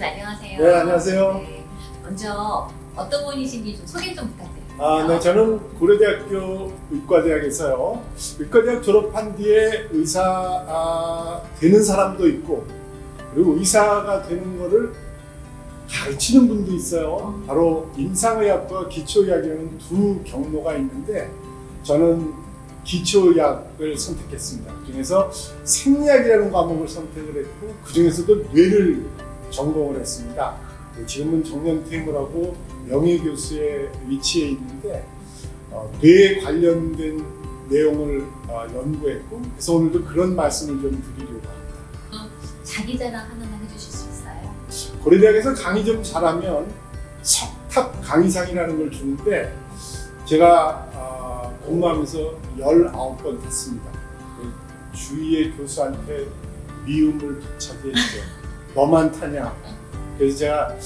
안녕하세요. 네, 안녕하세요. 네, 먼저 어떤 분이신지 좀 소개 좀 부탁드립니다. 네, 저는 고려대학교 의과대학에서요. 의과대학 졸업한 뒤에 의사 되는 사람도 있고, 그리고 의사가 되는 거를 가르치는 분도 있어요. 바로 임상의학과 기초의학이라는 두 경로가 있는데, 저는 기초의학을 선택했습니다. 그중에서 생리학이라는 과목을 선택을 했고, 그중에서도 뇌를 전공을 했습니다. 지금은 정년퇴임을 하고 명예교수의 위치에 있는데 뇌에 관련된 내용을 연구했고, 그래서 오늘도 그런 말씀을 좀 드리려고 합니다. 자기 자랑 하나만 해주실 수 있어요? 고려대학에서 강의 좀 잘하면 석탑 강의상이라는 걸 주는데, 제가 공부하면서 19번 했습니다. 주위의 교수한테 미움을 차지했죠. 너만 타냐. 그래서 제가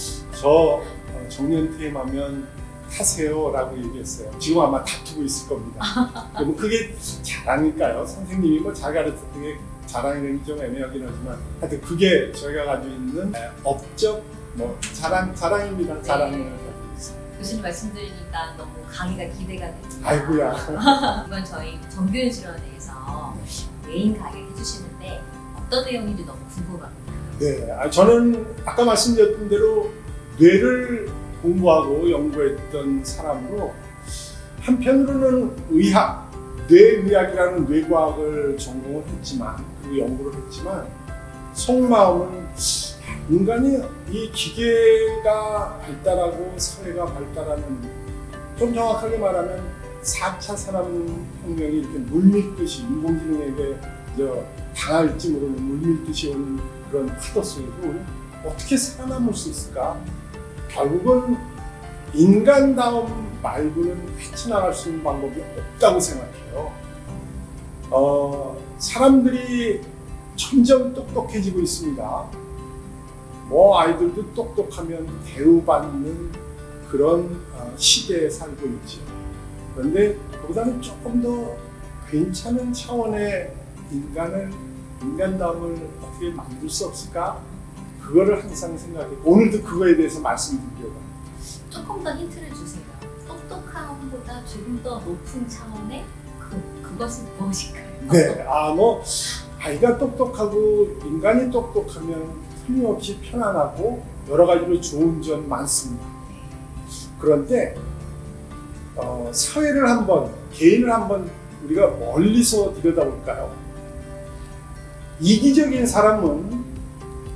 정년퇴임하면 타세요 라고 얘기했어요. 지금 아마 다투고 있을 겁니다. 그럼 그게 자랑일까요? 선생님이 뭐 잘 가르쳤던 게 자랑이라는 좀 애매하긴 하지만, 하여튼 그게 저희가 가지고 있는 업적 자랑입니다. 자랑을 가지고 있어요. 교수님 말씀 들으니까 너무 강의가 기대가 됩니다. 아이고야. 이번 저희 정교현 실험에 대해서 메인 강의를 해주시는데 어떤 내용인지 너무 궁금합니다. 네, 저는 아까 말씀드렸던 대로 뇌를 공부하고 연구했던 사람으로, 한편으로는 의학, 뇌의학이라는 뇌과학을 전공을 했지만, 그리고 연구를 했지만, 속마음은 인간이 이 기계가 발달하고 사회가 발달하는, 좀 정확하게 말하면 4차 산업혁명이 이렇게 물밀듯이 인공지능에게 당할지 모르는 물밀듯이 오는 그런 파도 속에서 우리 어떻게 살아남을 수 있을까? 결국은 인간다움 말고는 헤쳐나갈 수 있는 방법이 없다고 생각해요. 사람들이 점점 똑똑해지고 있습니다. 아이들도 똑똑하면 대우받는 그런 시대에 살고 있죠. 그런데 그보다는 조금 더 괜찮은 차원의 인간다움을 어떻게 만들 수 없을까? 그거를 항상 생각해. 오늘도 그거에 대해서 말씀드리려고 합니다. 조금 더 힌트를 주세요. 똑똑함보다 조금 더 높은 차원의 그것은 무엇일까요? 네, 아이가 똑똑하고 인간이 똑똑하면 틀림없이 편안하고 여러 가지로 좋은 점 많습니다. 그런데 사회를 한번, 개인을 한번 우리가 멀리서 들여다볼까요? 이기적인 사람은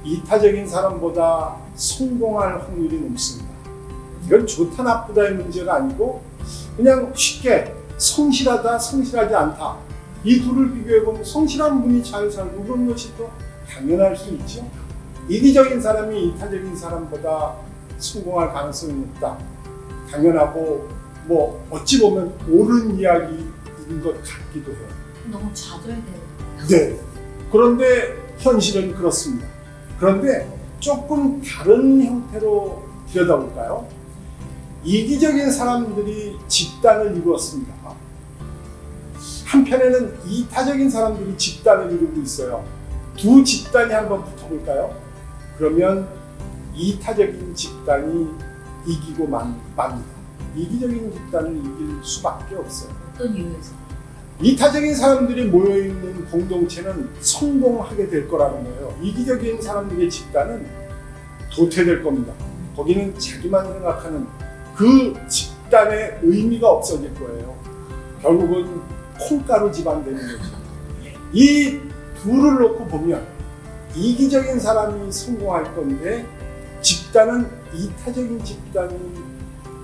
이타적인 사람보다 성공할 확률이 높습니다. 이건 좋다 나쁘다의 문제가 아니고, 그냥 쉽게 성실하다, 성실하지 않다, 이 둘을 비교해보면 성실한 분이 잘 살고 그런 것이 또 당연할 수 있죠. 이기적인 사람이 이타적인 사람보다 성공할 가능성이 높다, 당연하고 어찌 보면 옳은 이야기인 것 같기도 해요. 너무 좌절되는. 네. 그런데 현실은 그렇습니다. 그런데 조금 다른 형태로 들여다볼까요? 이기적인 사람들이 집단을 이루었습니다. 한편에는 이타적인 사람들이 집단을 이루고 있어요. 두 집단이 한번 붙어볼까요? 그러면 이타적인 집단이 이기고 맙니다. 이기적인 집단을 이길 수밖에 없어요. 어떤 이유에서? 이타적인 사람들이 모여있는 공동체는 성공하게 될 거라는 거예요. 이기적인 사람들의 집단은 도태될 겁니다. 거기는 자기만 생각하는 그 집단의 의미가 없어질 거예요. 결국은 콩가루 집안 되는 거죠. 이 둘을 놓고 보면 이기적인 사람이 성공할 건데, 집단은 이타적인 집단이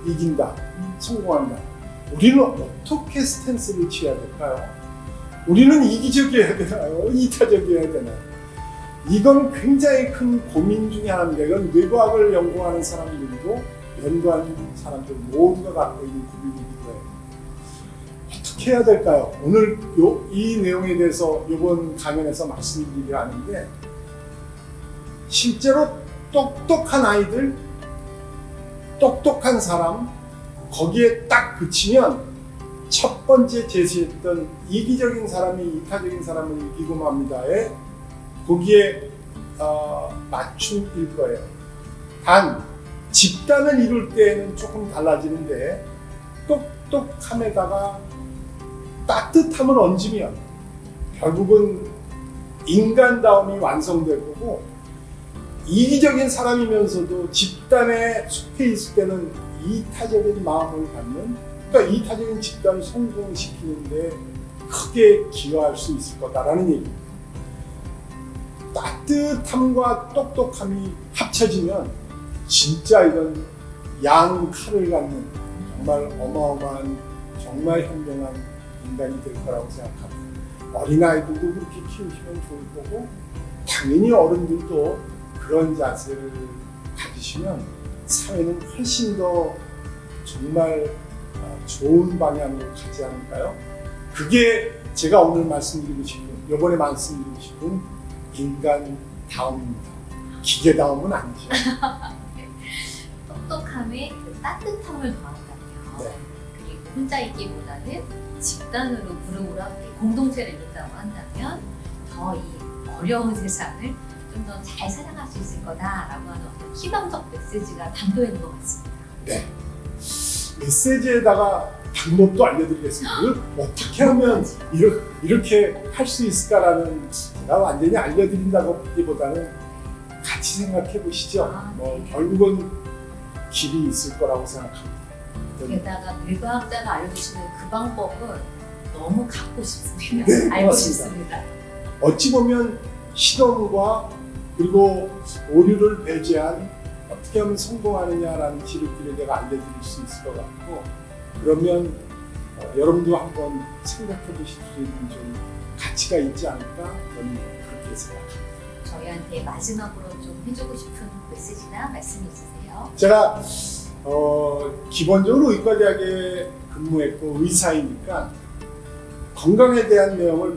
이긴다, 성공한다. 우리는 어떻게 스탠스를 취해야 될까요? 우리는 이기적이어야 되나요? 이타적이어야 되나요? 이건 굉장히 큰 고민 중에 하나인데, 이건 뇌과학을 연구하는 사람들도 연구하는 사람들 모두가 갖고 있는 고민이기도 해요. 어떻게 해야 될까요? 오늘 이 내용에 대해서 이번 강연에서 말씀드리려 하는데, 실제로 똑똑한 아이들, 똑똑한 사람, 거기에 딱 그치면 첫 번째 제시했던 이기적인 사람이 이타적인 사람을 이기고 맙니다에 거기에 맞춤일 거예요. 단 집단을 이룰 때에는 조금 달라지는데 똑똑함에다가 따뜻함을 얹으면 결국은 인간다움이 완성될 거고, 이기적인 사람이면서도 집단에 속해 있을 때는 이타적인 마음을 갖는, 그러니까 이타적인 집단을 성공시키는데 크게 기여할 수 있을 거다라는 얘기입니다. 따뜻함과 똑똑함이 합쳐지면 진짜 이런 양 칼을 갖는 정말 어마어마한, 정말 현명한 인간이 될 거라고 생각합니다. 어린아이들도 그렇게 키우시면 좋을 거고, 당연히 어른들도 그런 자세를 가지시면 사회는 훨씬 더 정말 좋은 방향으로 가지 않을까요? 그게 제가 오늘 말씀드리고 싶은, 이번에 말씀드리고 싶은 인간다움입니다. 기계다움은 아니죠. 똑똑함에 그 따뜻함을 더한다면, 네. 그리고 혼자 있기보다는 집단으로 그룹으로 함께 공동체를 이룬다고 한다면 더 이 어려운 세상을 좀 더 잘 살아갈 수 있을 거다라고 하는 어떤 희망적 메시지가 담겨 있는 것 같습니다. 네. 메시지에다가 방법도 알려드리겠습니다. 이걸 어떻게 하면 이렇게 할 수 있을까라는, 제가 완전히 알려드린다고 하기보다는 같이 생각해 보시죠. 결국은 길이 있을 거라고 생각합니다. 게다가 뇌과학자가 알려주시는 그 방법은 너무 갖고 싶습니다. 네, 알고 고맙습니다. 싶습니다. 어찌 보면 실험과 그리고 오류를 배제한 어떻게 하면 성공하느냐라는 지름길을 내가 알려드릴 수 있을 것 같고, 그러면 여러분도 한번 생각해 보실 수 있는 좀 가치가 있지 않을까, 저는 그렇게 생각합니다. 저희한테 마지막으로 좀 해주고 싶은 메시지나 말씀이 있으세요? 제가 기본적으로 의과대학에 근무했고 의사이니까 건강에 대한 내용을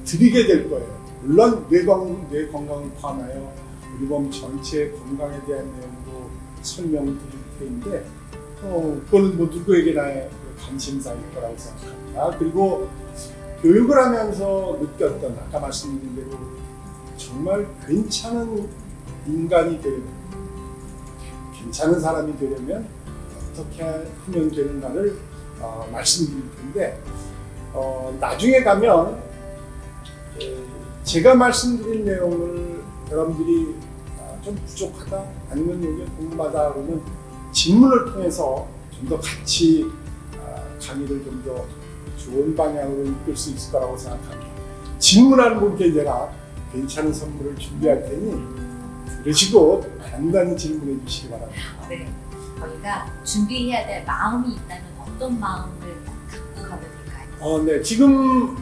드리게 될 거예요. 물론 뇌 건강을 포함하여 우리 몸 전체 건강에 대한 내용도 설명을 드릴 텐데, 그거는 뭐 누구에게나 관심사일 거라고 생각합니다. 그리고 교육을 하면서 느꼈던, 아까 말씀드린 대로 정말 괜찮은 인간이 되려면, 괜찮은 사람이 되려면 어떻게 하면 되는가를 말씀드릴 텐데, 나중에 가면 제가 말씀드린 내용을 여러분들이 좀 부족하다, 아니면 이게 궁금하다 그러면 질문을 통해서 좀 더 같이 강의를 좀 더 좋은 방향으로 이끌 수 있을 거라고 생각합니다. 질문하는 분께 제가 괜찮은 선물을 준비할 테니 들으시고 간단히 질문해 주시기 바랍니다. 네, 저희가 준비해야 될 마음이 있다면 어떤 마음을 갖고 가면 될까요? 네, 지금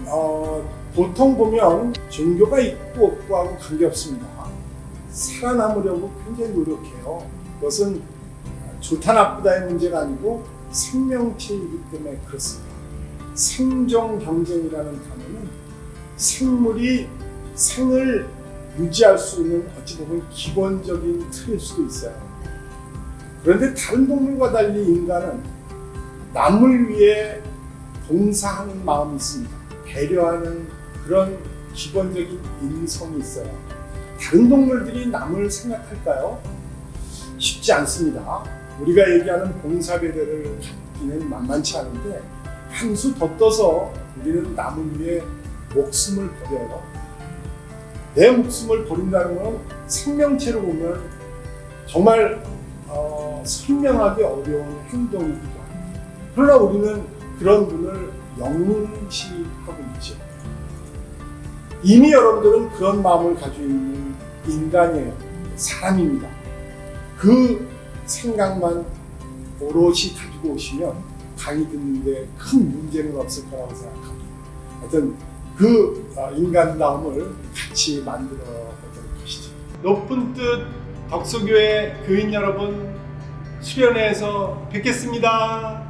보통 보면 종교가 있고 없고하고 관계없습니다. 살아남으려고 굉장히 노력해요. 그것은 좋다 나쁘다의 문제가 아니고 생명체이기 때문에 그렇습니다. 생존 경쟁이라는 단어는 생물이 생을 유지할 수 있는 어찌 보면 기본적인 틀일 수도 있어요. 그런데 다른 동물과 달리 인간은 남을 위해 봉사하는 마음이 있습니다. 배려하는 그런 기본적인 인성이 있어요. 다른 동물들이 남을 생각할까요? 쉽지 않습니다. 우리가 얘기하는 봉사배려를 갖기는 만만치 않은데, 한 수 더 떠서 우리는 남을 위해 목숨을 버려요. 내 목숨을 버린다는 건 생명체로 보면 정말 설명하기 어려운 행동이기도 합니다. 그러나 우리는 그런 분을 영웅시하고 있죠. 이미 여러분들은 그런 마음을 가지고 있는 인간이에요. 사람입니다. 그 생각만 오롯이 가지고 오시면 강의 듣는데 큰 문제는 없을 거라고 생각합니다. 하여튼 그 인간다움을 같이 만들어 보도록 하시죠. 높은 뜻 덕소교회 교인 여러분, 수련회에서 뵙겠습니다.